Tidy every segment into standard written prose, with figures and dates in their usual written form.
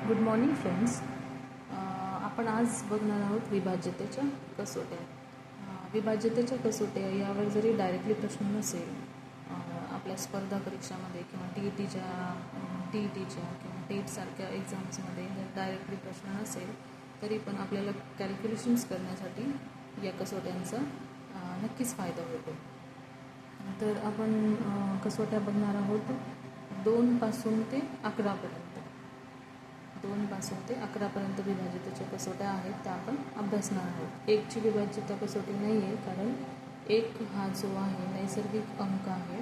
Good morning friends. आपण आज बघणार आहोत विभाज्यतेच्या कसोट्या. विभाज्यतेच्या कसोट्या यावर जरी डायरेक्टली प्रश्न नसेल आपल्या स्पर्धा परीक्षामध्ये किंवा टी.ई.टीच्या किंवा टेटसारख्या एक्झाम्समध्ये जर डायरेक्टली प्रश्न नसेल तरी पण आपल्याला कॅल्क्युलेशन्स करण्यासाठी या कसोट्यांचा नक्कीच फायदा होतो. तर आपण कसोट्या बघणार आहोत 2 पासून ते 11 पर्यंत. 2 पासून ते 11 पर्यंत विभाज्यतेच्या कसोट्या आहेत त्या आपण अभ्यासणार आहोत. 1ची विभाज्यता कसोटी नाही आहे, कारण 1 हा जो आहे नैसर्गिक अंक आहे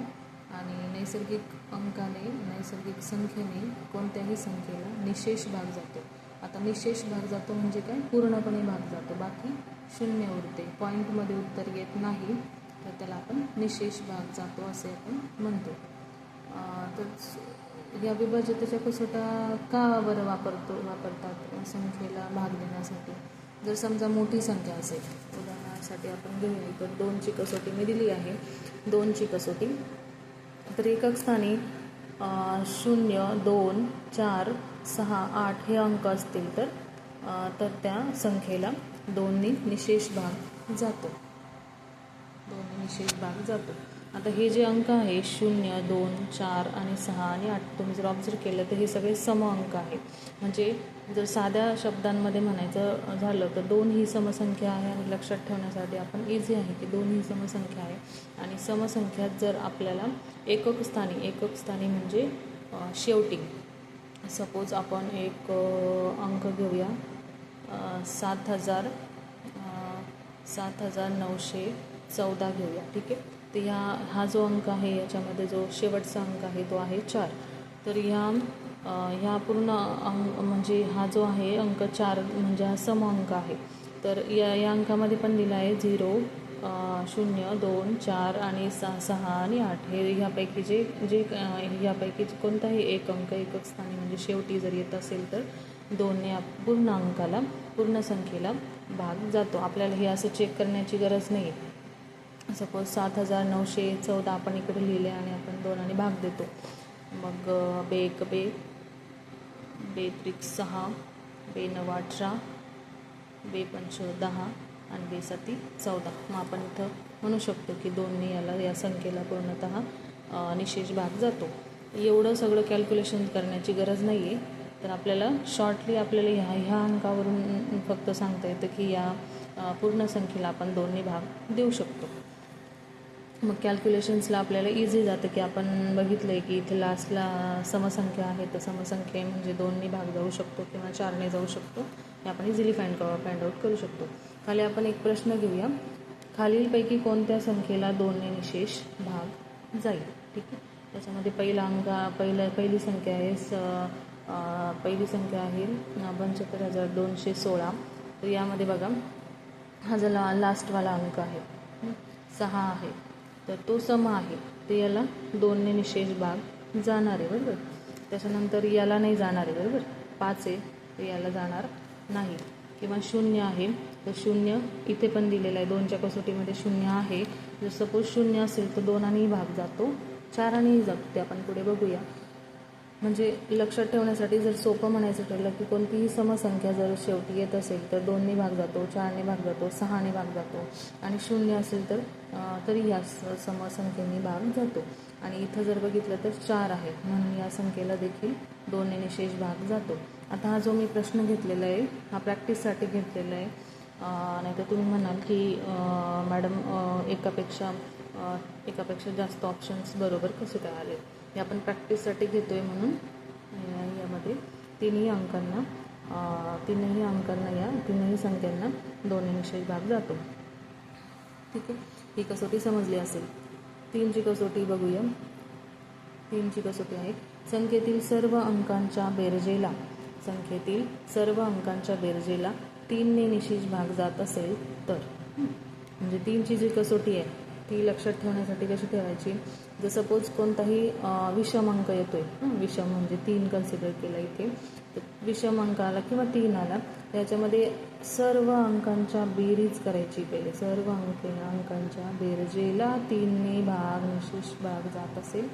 आणि नैसर्गिक अंकाने नैसर्गिक संख्येने कोणत्याही संख्येला निशेष भाग जातो. आता निशेष भाग जातो म्हणजे काय? पूर्णपणे भाग जातो, बाकी शून्य उरते, पॉईंटमध्ये उत्तर येत नाही, तर त्याला आपण निशेष भाग जातो असे आपण म्हणतो. तर या विभाज्यतेच्या कसोट्या का बरं वापरतात संख्येला भाग देण्यासाठी? जर समजा मोठी संख्या असेल, उदाहरणासाठी आपण घेऊया, तर 2ची कसोटी मी दिली आहे. 2ची कसोटी तर एकक स्थानी 0, 2, 4, 6, 8 हे अंक असतील तर त्या संख्येला 2नी निशेष भाग जातो. 2नी निशेष भाग जातो. आता हे जे अंक आहे 0, 2, 4 आणि 6 आणि 8 तुम्ही जर ऑब्झर्व केलं तर हे सगळे सम अंक आहेत. म्हणजे जर साध्या शब्दांमध्ये म्हणायचं झालं तर 2 ही समसंख्या आहे आणि लक्षात ठेवण्यासाठी आपण इझी आहे की 2 ही समसंख्या आहे. आणि समसंख्यात जर आपल्याला एकक स्थानी म्हणजे शेवटी सपोज आपण एक अंक घेऊया 7,914 घेऊया, ठीक आहे. तर हा जो अंक आहे याच्यामध्ये जो शेवटचा अंक आहे तो आहे 4. तर ह्या पूर्ण अंक म्हणजे हा जो आहे अंक 4 म्हणजे हा सम अंक आहे. तर या अंकामध्ये पण दिला आहे 0, 0, 2, 4 आणि 6 आणि 8 हे ह्यापैकी कोणताही एक अंक एकक स्थानी म्हणजे शेवटी जर येत असेल तर 2ने पूर्ण संख्येला भाग जातो. आपल्याला हे असं चेक करण्याची गरज नाही. सपोज 7,914 आपण इकडे लिहिले आणि आपण 2 भाग देतो. मग बे 3 6, बे 9 18, बे 5 10 आणि बे 7 14. मग आपण इथं म्हणू शकतो की 2ने या संख्येला पूर्णतः निशेष भाग जातो. एवढं सगळं कॅल्क्युलेशन करण्याची गरज नाही आहे. तर आपल्याला शॉर्टली ह्या अंकावरून फक्त सांगता येतं की या पूर्ण संख्येला आपण 2ने भाग देऊ शकतो. मग कॅल्क्युलेशन्सला आपल्याला इझी जातं की आपण बघितलं आहे की इथे लास्टला समसंख्या आहे, तर समसंख्या म्हणजे 2ने भाग जाऊ शकतो किंवा 4ने जाऊ शकतो. हे आपण इझिली फाइंड आउट करू शकतो. खाली आपण एक प्रश्न घेऊया. खालीलपैकी कोणत्या संख्येला 2ने निशेष भाग जाईल? ठीक आहे. त्याच्यामध्ये पहिली संख्या आहे 75,216. तर यामध्ये बघा हा जो लास्टवाला अंक आहे 6 आहे, तर तो सम आहे, तर याला 2ने निशेष भाग जाणार आहे, बरोबर. त्याच्यानंतर याला नाही जाणार आहे, बरोबर. 5 आहे तर याला जाणार नाही. किंवा 0 आहे तर 0 इथे पण दिलेलं आहे, 2च्या कसोटीमध्ये 0 आहे. जर सपोज 0 असेल तर 2 भाग जातो, 4 जातो, ते आपण पुढे बघूया. म्हणजे लक्षात ठेवण्यासाठी जर सोपं म्हणायचं ठरलं की कोणतीही समसंख्या जर शेवटी येत असेल तर 2ने भाग जातो, 4ने भाग जातो, 6ने भाग जातो आणि 0 असेल तर तरी ह्या समसंख्येने भाग जातो. आणि इथं जर बघितलं तर 4 आहे म्हणून या संख्येला देखील 2ने निशेष भाग जातो. आता हा जो मी प्रश्न घेतलेला आहे हा प्रॅक्टिससाठी घेतलेला आहे. नाही तर तुम्ही म्हणाल की मॅडम एकापेक्षा जास्त ऑप्शन्स बरोबर कसे काय आले? हे आपण प्रॅक्टिससाठी घेतो आहे म्हणून यामध्ये तीनही संख्यांना 2ने निशेष भाग जातो. ठीक आहे. ही कसोटी समजली असेल. 3ची कसोटी बघूया. 3ची कसोटी आहे संख्येतील सर्व अंकांच्या बेरजेला 3ने निशेष भाग जात असेल तर. म्हणजे 3ची जी कसोटी आहे ती लक्षात ठेवण्यासाठी कशी ठेवायची? जर सपोज कोणताही विषम अंक येतोय, विषम म्हणजे 3 कन्सिडर केला इथे, तर विषम अंक आला किंवा 3 आला, त्याच्यामध्ये सर्व अंकांच्या बेरीज करायची. पहिले सर्व अंकांच्या बेरजेला 3ने निशेष भाग जात असेल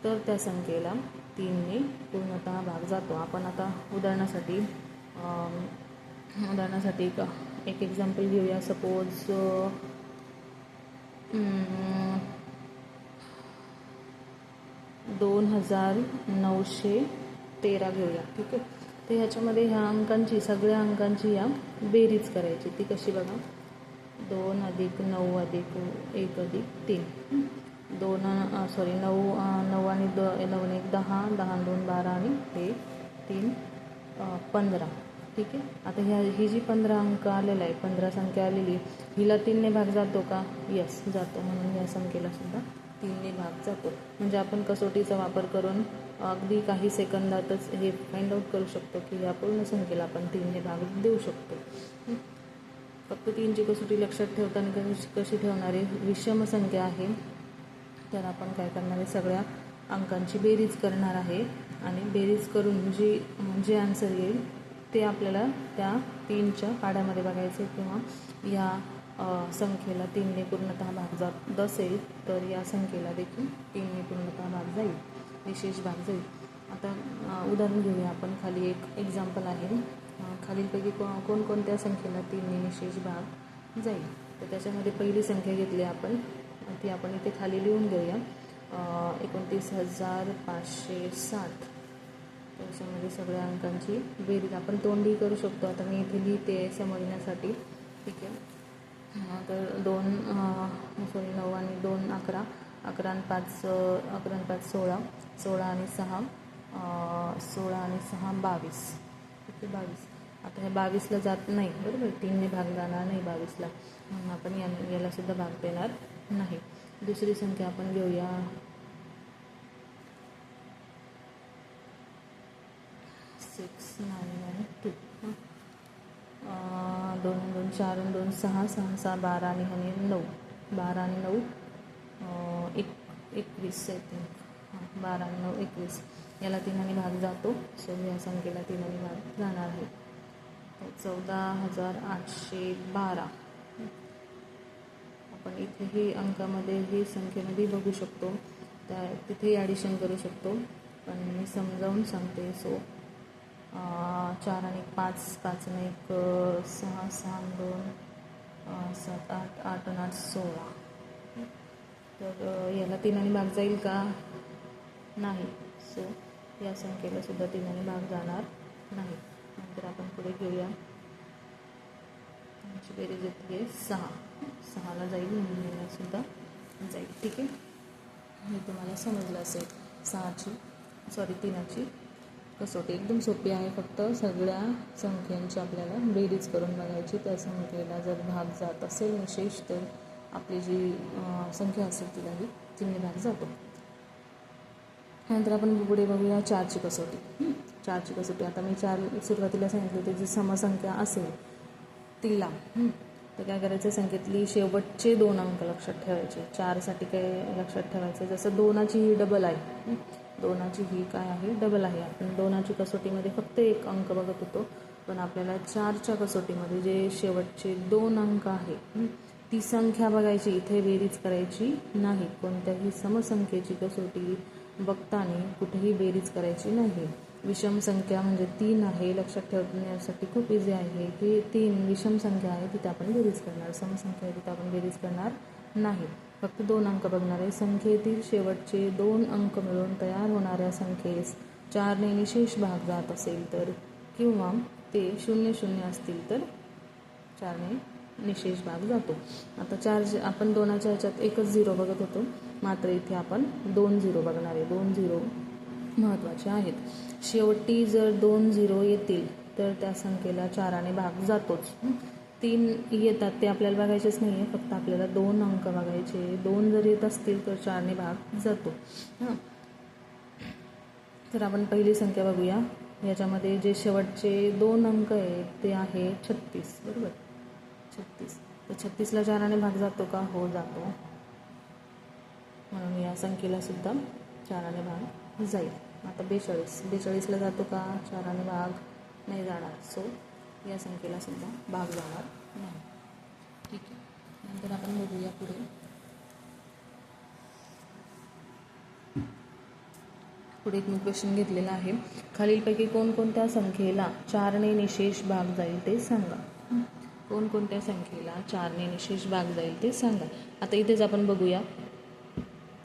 तर त्या संख्येला 3ने पूर्णतः भाग जातो. आपण आता उदाहरणासाठी एक एक्झाम्पल घेऊया. सपोज 2913 घेऊया. ठीक आहे. तर ह्याच्यामध्ये ह्या अंकांची, सगळ्या अंकांची या बेरीज करायची. ती कशी बघा, 2 + 9 + 1 + 3 9 आणि 9 1 10, 10 2 12 आणि हे 3 15. ठीक आहे. आता ही जी 15 अंक आलेला आहे, 15 संख्या आलेली, हिला 3ने भाग जातो का? यस, जातो. म्हणून या संख्येला सुद्धा 3ने भाग जातो. म्हणजे आपण कसोटीचा वापर करून अगदी काही सेकंदातच हे फाइंड आउट करू शकतो की या पूर्ण संख्येला आपण 3ने भाग देऊ शकतो. फक्त 3ची कसोटी लक्षात ठेवताना कशी ठेवणार आहे? विषम संख्या आहे तर आपण काय करणार आहे, सगळ्या अंकांची बेरीज करणार आहे आणि बेरीज करून जे आन्सर येईल ते आपल्याला त्या 3च्या पाड्यामध्ये बघायचे. किंवा या संख्येला 3ने पूर्णतः भाग जात असेल तर या संख्येला देखील 3ने पूर्णतः भाग जाईल, विशेष भाग जाईल. आता उदाहरण घेऊया आपण. खाली एक एक्झाम्पल आहे. खालीलपैकी कोणकोणत्या संख्येला 3ने विशेष भाग जाईल. तर त्याच्यामध्ये पहिली संख्या घेतली आपण, ती आपण इथे खाली लिहून घेऊया. 29,560. त्याच्यामध्ये सगळ्या अंकांची बेरीज आपण तोंडी करू शकतो. आता मी इथे लिहिते समजण्यासाठी. ठीक आहे. तर 9 आणि 2 11, 11 आणि 5 16, 16 आणि 6 22. ठीक आहे, 22. आता हे 22ला जात नाही, बरोबर, 3ने भाग जाणार नाही 22ला, म्हणून आपण याला सुद्धा भाग देणार नाही. दुसरी संख्या आपण घेऊया. 692. 2 2 4 2 6 6 6 12 आणि 9, 12 आणि 9 21 आहे. 12 आणि 9 21. याला 3ने भाग जातो. सो या संख्येला 3ने भाग जाणार आहे. 14,812. आपण इथे हे अंकामध्ये, हे संख्येमध्ये बघू शकतो. तिथे ॲडिशन करू शकतो, पण मी समजावून सांगते. सो 4 आणि 5, 5 आणि 1 6, 6 आणि 2 7 8, 8 आणि 8 16. तर याला 3ने भाग जाईल का? नाही. सो या संख्येला सुद्धा 3ने भाग जाणार नाही. नंतर आपण पुढे घेऊया. आमची बेरीज येते 6ला जाईल, म्हणून याला सुद्धा जाईल. ठीक आहे. हे तुम्हाला समजलं असेल. 3ची कसोटी एकदम सोपी आहे. फक्त सगळ्या संख्यांची आपल्याला बेरीज करून बघायची. त्या संख्येला जर भाग जात असेल विशेष, तर आपली जी संख्या असेल तिलाही 3ने भाग जातो. नंतर आपण पुढे बघूया 4ची कसोटी. 4ची कसोटी, आता मी 4 सुरुवातीला सांगितलं होते, जी समसंख्या असेल तिला तर काय करायचं, संख्येतली शेवटचे 2 अंक लक्षात ठेवायचे. 4साठी काय लक्षात ठेवायचं, जसं 2ची ही डबल आहे, 2ची ही काय आहे, डबल आहे. आपण 2ची कसोटीमध्ये फक्त 1 अंक बघत होतो, पण आपल्याला 4च्या कसोटीमध्ये जे शेवटचे 2 अंक आहे ती संख्या बघायची. इथे बेरीज करायची नाही. कोणत्याही समसंख्येची कसोटी बघताना कुठेही बेरीज करायची नाही. विषम संख्या म्हणजे 3 आहे, लक्षात ठेवण्यासाठी खूप इझी आहे की 3 विषम संख्या आहे, तिथे आपण बेरीज करणार. समसंख्या आहे तिथे आपण बेरीज करणार नाही. फक्त 2 अंक बघणार आहे. संख्येतील शेवटचे 2 अंक मिळून तयार होणाऱ्या संख्येस 4ने निशेष भाग जात असेल तर, किंवा ते 0 0 असतील तर 4ने निशेष भाग जातो. आता 4 आपण 2च्या ह्याच्यात एकच 0 बघत होतो, मात्र इथे आपण 2 0 बघणार आहे. 2 0 महत्त्वाचे आहेत. शेवटी जर 2 0 येतील तर त्या संख्येला 4ने भाग जातोच. 3 येतात ते आपल्याला बघायचेच नाही आहे, फक्त आपल्याला 2 अंक बघायचे. 2 जर येत असतील तर 4ने भाग जातो. तर आपण पहिली संख्या बघूया. याच्यामध्ये जे शेवटचे 2 अंक आहेत ते आहे 36, बरोबर, 36. तर 36ला 4ने भाग जातो का? हो, जातो. म्हणून या संख्येला सुद्धा 4ने भाग जाईल. आता 42ला जातो का? 4ने भाग नाही जाणार. सो या संख्येला सुद्धा भाग जाणार नाही. ठीक आहे. नंतर आपण बघूया पुढे पुढे एक क्वेश्चन घेतलेला आहे. खालीलपैकी कोणकोणत्या संख्येला 4ने निशेष भाग जाईल ते सांगा. कोणकोणत्या संख्येला 4ने निशेष भाग जाईल ते सांगा. आता इथेच आपण बघूया.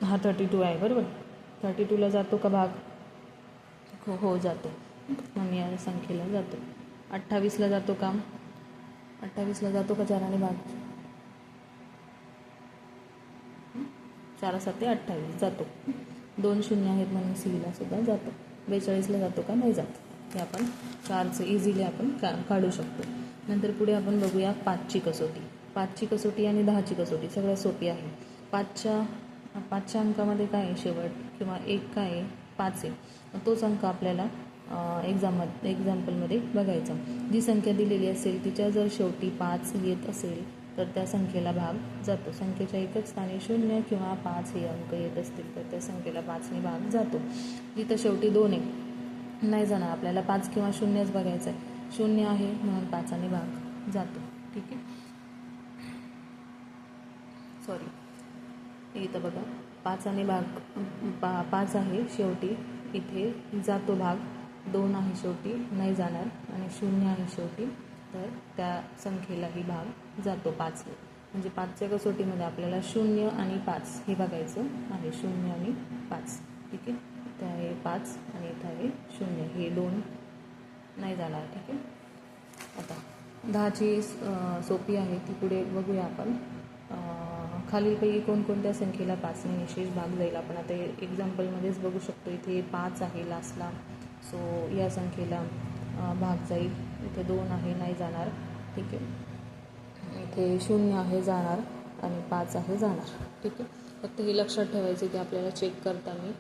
हा 32 आहे बरोबर. 32ला जातो का भाग? हो जातो. म्हणून या संख्येला जातो. 28ला जातो का? 28ला जातो का 4ने भाग? 4 7 28 जातो. 2 शून्य आहेत म्हणून सीला सुद्धा जातो. 42ला जातो का? नाही जात. हे आपण 4चं इझिली आपण काढू शकतो. नंतर पुढे आपण बघूया 5ची कसोटी. 5ची कसोटी आणि 10ची कसोटी सगळ्यात सोपी आहे. 5च्या अंकामध्ये काय आहे शेवट किंवा एक काय आहे? 5 आहे. तोच अंक आपल्याला एक्झाम्पलमध्ये बघायचा. जी संख्या दिलेली असेल तिच्या जर शेवटी 5 येत असेल तर त्या संख्येला भाग जातो. संख्येच्या एकच स्थानी 0 किंवा 5 हे अंक येत असतील तर त्या संख्येला 5ने भाग जातो. जिथं शेवटी 2 आहे नाही जाणार. आपल्याला 5 किंवा 0च बघायचं आहे. 0 आहे म्हणून 5ने भाग जातो. ठीक आहे. इथं बघा 5ने भाग 5 आहे शेवटी, इथे जातो भाग. 2 आहे शेवटी नाही जाणार आणि 0 आहे शेवटी तर त्या संख्येलाही भाग जातो 5ने. म्हणजे 5च्या कसोटीमध्ये आपल्याला 0 आणि 5 हे बघायचं आहे. 0 आणि 5 ठीक आहे. इथं आहे 5 आणि इथं आहे 0. हे 2 नाही जाणार. ठीक आहे. आता 10ची सोपी आहे ती पुढे बघूया आपण. खालीलपैकी कोणकोणत्या संख्येला 5ने निशेष भाग जाईल. आपण आता एक्झाम्पलमध्येच बघू शकतो. इथे 5 आहे लास्टला. सो या संख्येला भाग जाईल. इथे 2 आहे नाही जाणार. ठीक आहे. इथे 0 आहे जाणार आणि 5 आहे जाणार. ठीक आहे. फक्त हे लक्षात ठेवायचं की आपल्याला चेक करताना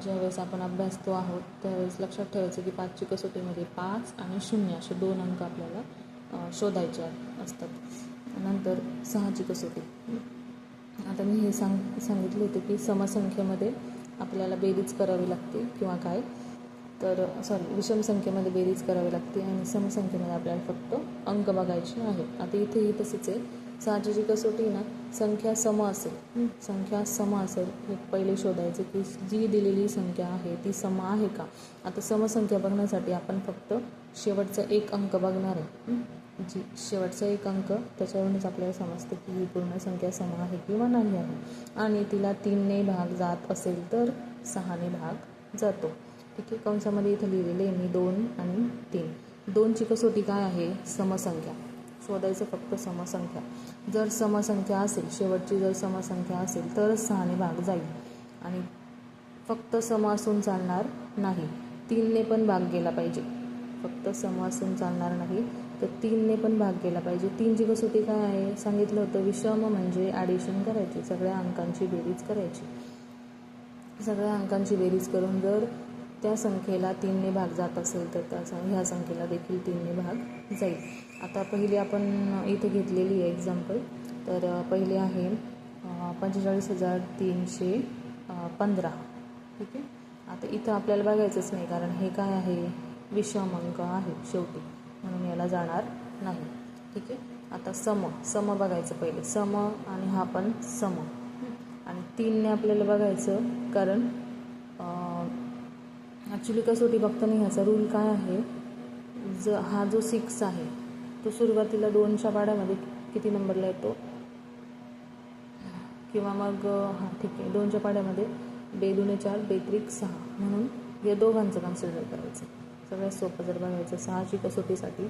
ज्यावेळेस आपण अभ्यासतो आहोत त्यावेळेस लक्षात ठेवायचं की 5ची कसोटीमध्ये 5 आणि 0 असे 2 अंक आपल्याला शोधायचे असतात. नंतर 6ची कसोटी. आता मी हे सांगितले होते की समसंख्येमध्ये आपल्याला बेरीज करावी लागते किंवा काय तर विषम संख्येमध्ये बेरीज करावी लागते आणि समसंख्येमध्ये आपल्याला फक्त अंक बघायचे आहेत. आता इथेही तसेच आहे. 6ची जी कसोटी ना संख्या सम असेल हे पहिले शोधायचे की जी दिलेली संख्या आहे ती सम आहे का. आता समसंख्या बघण्यासाठी आपण फक्त शेवटचा एक अंक बघणार आहे. जी शेवटचा एक अंक त्याच्यावरूनच आपल्याला समजते की ही पूर्ण संख्या सम आहे किंवा नाही आहे. आणि तिला 3ने भाग जात असेल तर 6ने भाग जातो. ठीक आहे. कंसामध्ये इथं लिहिलेले मी 2 आणि 3. 2ची कसोटी काय आहे? समसंख्या. शोधायचं फक्त समसंख्या. जर समसंख्या असेल शेवटची जर समसंख्या असेल तरच 6ने भाग जाईल आणि फक्त सम असून चालणार नाही. 3ने पण भाग गेला पाहिजे. फक्त सम असून चालणार नाही तर 3ने पण भाग गेला पाहिजे. 3ची कसोटी काय आहे? सांगितलं होतं विषम म्हणजे ॲडिशन करायची. सगळ्या अंकांची बेरीज करायची. सगळ्या अंकांची बेरीज करून जर त्या संख्येला 3ने भाग जात असेल तर ह्या संख्येला देखील 3ने भाग जाईल. आता पहिली आपण इथे घेतलेली आहे एक्झाम्पल. तर पहिले आहे 45,315. ठीक आहे. आता इथं आपल्याला बघायचंच नाही कारण हे काय आहे? विषम अंक आहे शेवटी म्हणून याला जाणार नाही. ठीक आहे. आता सम बघायचं पहिले. सम आणि हा पण सम आणि 3ने आपल्याला बघायचं कारण ॲक्च्युली कसोटी बघताना ह्याचा रूल काय आहे? हा जो 6 आहे तो सुरुवातीला 2च्या पाड्यामध्ये किती नंबरला येतो किंवा मग ठीक आहे 2च्या पाड्यामध्ये 2 दूने 4 2 त्रिक 6 म्हणून या दोघांचं कन्सिडर करायचं. सगळ्यात सोपं जर बघायचं 6ची कसोटीसाठी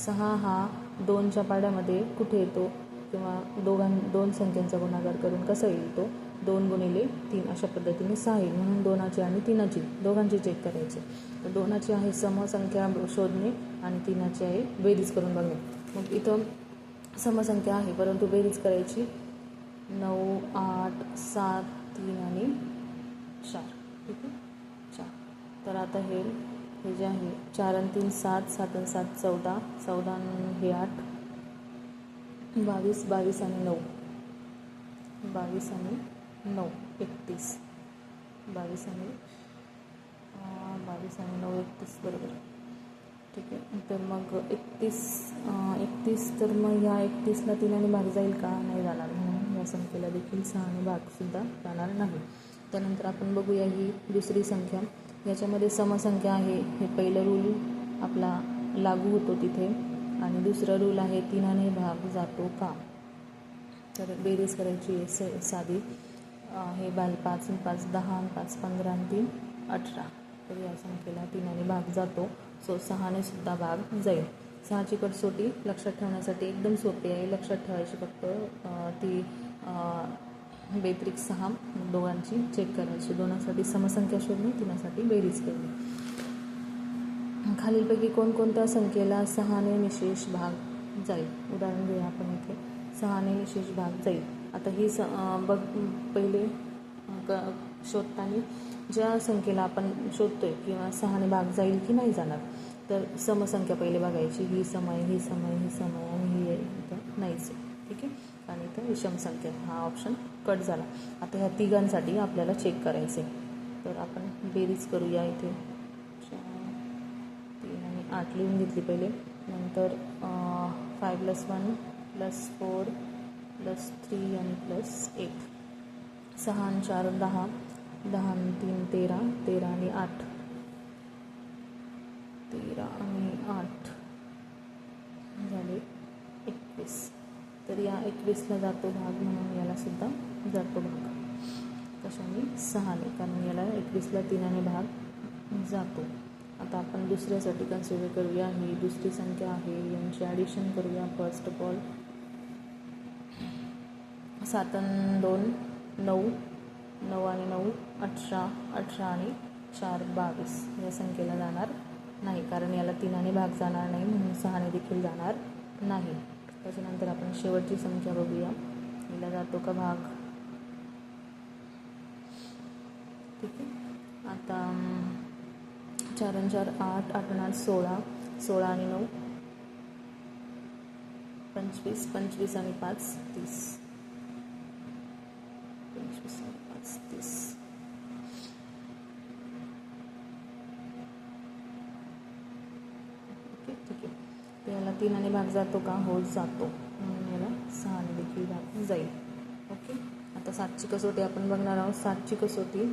6 हा 2च्या पाड्यामध्ये कुठे येतो किंवा दोन संख्यांचा गुणाकार करून कसा येईल तो 2 गुणिले 3 अशा पद्धतीने 6 येईल. म्हणून 2ची आणि 3ची दोघांची चेक करायचे. तर 2ची आहे समसंख्या शोधणे आणि 3ची आहे बेरीज करून बघणे. मग इथं समसंख्या आहे परंतु बेरीज करायची 9 8 7 3 आणि 4. ठीक आहे 4. तर आता हे जे आहे 4 आणि 3 7 7 आणि 7 14 14 आणि हे 8 22 22 आणि 9 22 आणि 9 31 22 आणि 9 31 बरोबर. ठीक आहे. तर मग 31 तर मग ह्या 31ला 3ने भाग जाईल का? नाही जाणार. म्हणून या संख्येला देखील 6ने भागसुद्धा जाणार नाही. त्यानंतर आपण बघूया ही दुसरी संख्या. याच्यामध्ये समसंख्या आहे, हे पहिलं रूल आपला लागू होतो तिथे. आणि दुसरं रूल आहे 3ने भाग जातो का. तर बेरीज करायची आहे साधी. हे 5 आणि 5 10 आणि 5 15 आणि 3 18. तर या संख्येला 3ने भाग जातो. सो 6ने सुद्धा भाग जाईल. 6ची कसोटी लक्षात ठेवण्यासाठी एकदम सोपी आहे. लक्षात ठेवायची फक्त ती बेत्रिक 6 दोघांची चेक करायची. दोनासाठी समसंख्या शोधणे, तिनासाठी बेरीज करणे. खालीलपैकी कोणकोणत्या संख्येला 6ने निशेष भाग जाईल. उदाहरण घेऊया आपण इथे. 6ने निशेष भाग जाईल. आता ही बघ पहिले शोधताना ज्या संख्येला आपण शोधतोय किंवा 6ने भाग जाईल की नाही जाणार, तर समसंख्या पहिले बघायची. ही समय, ही समय, ही समय आणि ही इथं नाहीच आहे. ठीक आहे. आणि इथं विषम संख्या, हा ऑप्शन कट झाला. आता ह्या तिघांसाठी आपल्याला चेक करायचे. तर आपण बेरीज करूया. इथे 3 आणि 8 लिहून घेतली पहिले. नंतर 5 + 1 + 4 + 3 आणि +8. 6 आणि 4 10, 10 आणि 3 13, 13 आणि 8 13 आणि 8 झाले 21. तर या 21ला जातो भाग, म्हणून याला सुद्धा जातो भाग. कशाने? 6ने, कारण याला 21ला 3ने भाग जातो. आता आपण दुसऱ्यासाठी कन्सिडर करूया. ही दुसरी संख्या आहे, यांची ॲडिशन करूया. फर्स्ट ऑफ ऑल 7 आणि 2 9, 9 आणि 9 18, 18 आणि 4 22. या संख्येला जाणार नाही, कारण याला 3ने भाग जाणार नाही, म्हणून 6ने देखील जाणार नाही. त्याच्यानंतर आपण शेवटची संख्या बघूया. हिला जातो का भाग. ठीक आहे. आता 4 आणि 4 8, 8 आणि 8 16, 16 आणि 9 25, 25 आणि 5 30, 25 आणि 5 30. ओके, ठीक आहे. तर याला 3ने भाग जातो का? हो, जातो, म्हणून याला 6ने देखील भाग जाईल. ओके. आता 7ची कसोटी आपण बघणार आहोत. 7ची कसोटी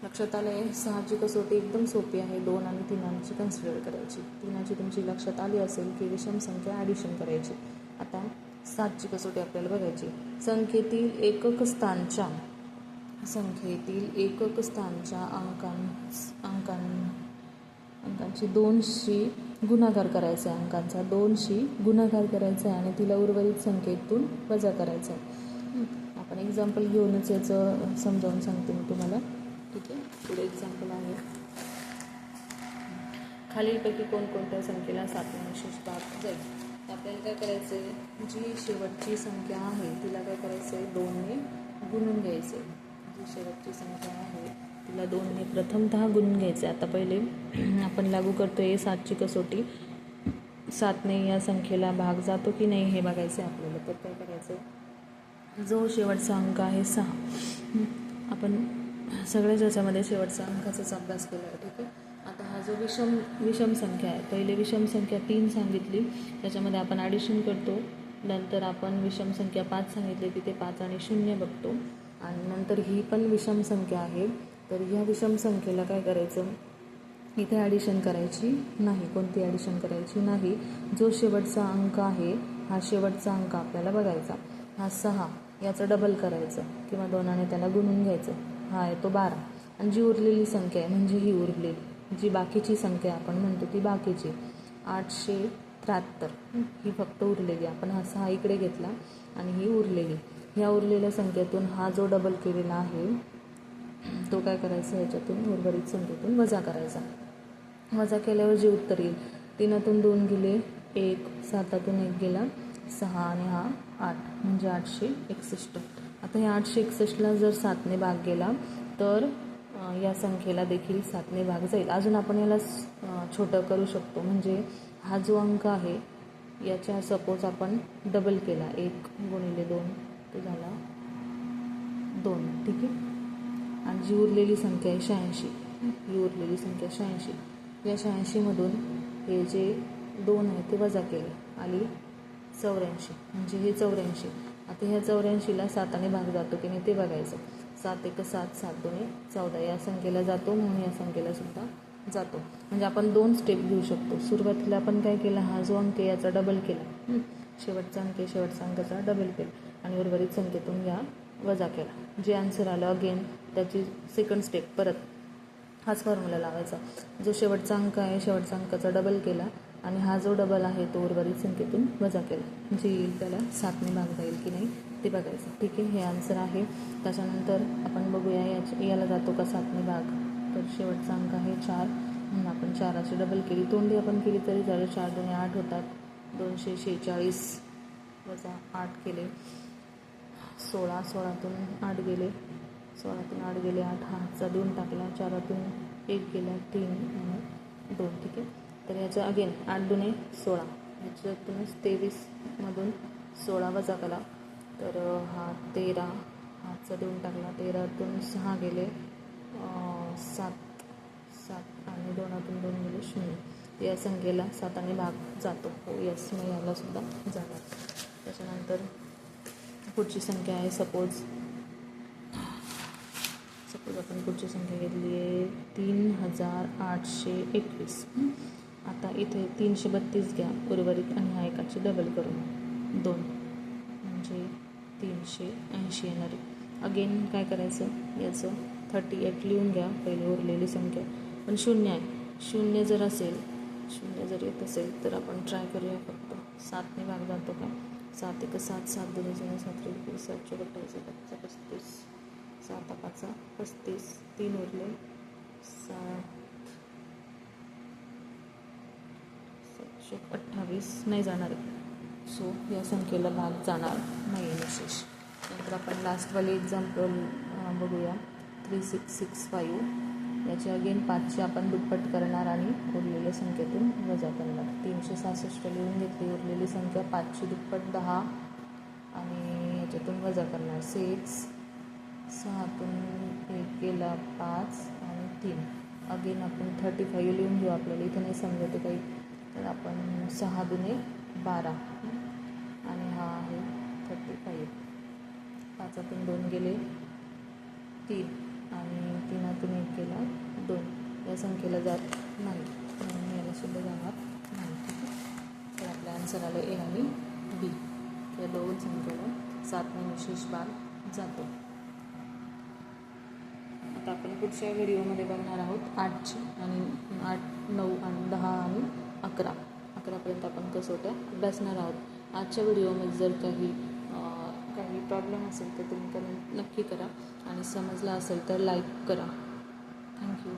लक्षात आलं आहे. 6ची कसोटी एकदम सोपी आहे. 2 आणि 3ची कन्सिडर करायची. 3ची तुमची लक्षात आली असेल की विषम संख्या ॲडिशन करायची. आता 7ची कसोटी आपल्याला बघायची. संख्येतील एकक स्थानच्या अंकांची 2शी गुणाकार करायचा आहे. अंकांचा 2शी गुणाकार करायचा आहे आणि तिला उर्वरित संख्येतून वजा करायचं आहे. आपण एक्झाम्पल घेऊनच याचं समजावून सांगते मी तुम्हाला. ठीक आहे. पुढे एक्झाम्पल आहे. खालीलपैकी कोणकोणत्या संख्येला 7ने निशेष भाग जाईल. आपल्याला काय करायचं आहे, जी शेवटची संख्या आहे तिला काय करायचं आहे, 2ने गुणून घ्यायचं आहे. जी शेवटची संख्या आहे तिला 2ने प्रथमतः गुणून घ्यायचं आहे. आता पहिले आपण लागू करतो आहे 7ची कसोटी. 7ने या संख्येला भाग जातो की नाही हे बघायचं आहे आपल्याला. तर काय करायचं, जो शेवटचा अंक आहे 6, आपण सगळ्याच याच्यामध्ये शेवटचा अंकाचाच अभ्यास केला आहे. ठीक आहे. आता हा जो विषम संख्या आहे, पहिले विषम संख्या 3 सांगितली, त्याच्यामध्ये आपण ॲडिशन करतो. नंतर आपण विषम संख्या 5 सांगितली, तिथे 5 आणि 0 बघतो. आणि नंतर ही पण विषम संख्या आहे. तर ह्या विषम संख्येला काय करायचं, इथे ॲडिशन करायची नाही. कोणती ॲडिशन करायची नाही. जो शेवटचा अंक आहे, हा शेवटचा अंक आपल्याला बघायचा. हा 6, याचं डबल करायचं किंवा 2ने त्याला गुणून घ्यायचं. हा आहे तो 12. आणि जी उरलेली संख्या आहे, म्हणजे ही उरलेली जी बाकीची संख्या आपण म्हणतो ती बाकीची 873, ही फक्त उरलेली. आपण हा 6 इकडे घेतला आणि ही उरलेली. ह्या उरलेल्या संख्येतून हा जो डबल केलेला आहे तो काय करायचा, ह्याच्यातून उर्वरित संख्येतून वजा करायचा. वजा केल्यावर जे उत्तर येईल, 3तून 2 गेले 1, 7तून 1 गेला 6 आणि हा 8, म्हणजे 861. आता ह्या 861ला जर 7ने भाग गेला तर या संख्येला देखील 7ने भाग जाईल. अजून आपण याला छोटं करू शकतो. म्हणजे हा जो अंक आहे याच्या सपोज आपण डबल केला, 1 गुणिले 2 तो झाला 2. ठीक आहे. आणि जी उरलेली संख्या आहे 86, ही उरलेली संख्या 86. या 86मधून हे जे 2 आहे ते वजा केले, आली 84, म्हणजे हे 84. आता ह्या 84ला 7ने भाग जातो की नाही ते बघायचं. 7 1 7 7 2 14 या संख्येला जातो म्हणून या संख्येला सुद्धा जातो. म्हणजे आपण 2 स्टेप घेऊ शकतो. सुरुवातीला आपण काय केलं, हा जो अंक याचा डबल केला, शेवटचा अंक शेवटचा अंकाचा डबल केला आणि उर्वरित संख्येतून या वजा केला. जे आन्सर आलं अगेन त्याची सेकंड स्टेप परत हाच फॉर्म्युला लावायचा. जो शेवटचा अंक आहे शेवटचा अंकाचा डबल केला आणि हा जो डबल आहे तो उर्वरित संख्येतून वजा केला. जे येईल त्याला 7ने भागता येईल की नाही ते बघायचं. ठीक आहे, हे आन्सर आहे. त्याच्यानंतर आपण बघूया याला जातो का 7ने भाग. तर शेवटचा अंक आहे 4 म्हणून आपण 4ची डबल केली, तोंडी आपण केली तरी झालं. 4 2 8 होतात. 246 वजा 8 केले 16, 16तून 8 गेले, 16तून 8 गेले 8, हातचा 2 टाकला, 4तून 1 गेला 3 आणि 2. ठीक आहे, तर याचं अगेन 8 2 16, ह्याच्यातूनच 23मधून 16 वजा केला तर हा 13, हातचा 2 टाकला, 13तून 6 गेले 7 7 आणि 2तून 2 गेले 0. या संख्येला 7ने भाग जातो. हो यस, मग याला सुद्धा जाणार. त्याच्यानंतर पुढची संख्या आहे सपोज आपण पुढची संख्या घेतली आहे 3821. आता इथे 332 घ्या उर्वरित आणि हा एकाची डबल करून 2 म्हणजे 380 येणार आहे. अगेन काय करायचं, याचं 38 लिहून घ्या पहिले उरलेली संख्या. पण 0 आहे, 0 जर असेल, 0 जर येत असेल तर आपण ट्राय करूया फक्त 7ने भाग जातो का. 7 1 7 7 2 7 3 7 4 28 35 7 5 35 3 उरले 728 नाही जाणार आहे. सो या संख्येला भाग जाणार नाही आहे निशेष. नंतर आपण लास्टवाली एक्झाम्पल बघूया 3665. याची अगेन 5ची आपण दुप्पट करणार आणि उरलेल्या संख्येतून वजा करणार. 366 लिहून घेतली, उरलेली संख्या 5ची दुप्पट 10 आणि याच्यातून वजा करणार 6. 6तून 1 गेला 5 आणि 3. अगेन आपण 35 लिहून घेऊ, आपल्याला इथं नाही समजते काही, तर आपण 6 2 12 आणि हा आहे 35. 5तून 2 गेले 3 आणि 3तून 1 गेला 2. या संख्येला जात नाही म्हणून याला सुद्धा जाणार नाही. ठीक आहे, तर आपला आन्सर आलं ए आणि बी. या दोन संख्येला 7ने निशेष भाग जातो. आता आपण पुढच्या व्हिडिओमध्ये बघणार आहोत 8ची आणि 8 9 आणि 10 आणि 11पर्यंत आपण कसोट्या अभ्यासणार आहोत. आजच्या व्हिडिओमध्ये जर काही प्रॉब्लेम असेल तर तुम्ही कमेंट नक्की करा आणि समजला असेल तर लाईक करा. थँक्यू.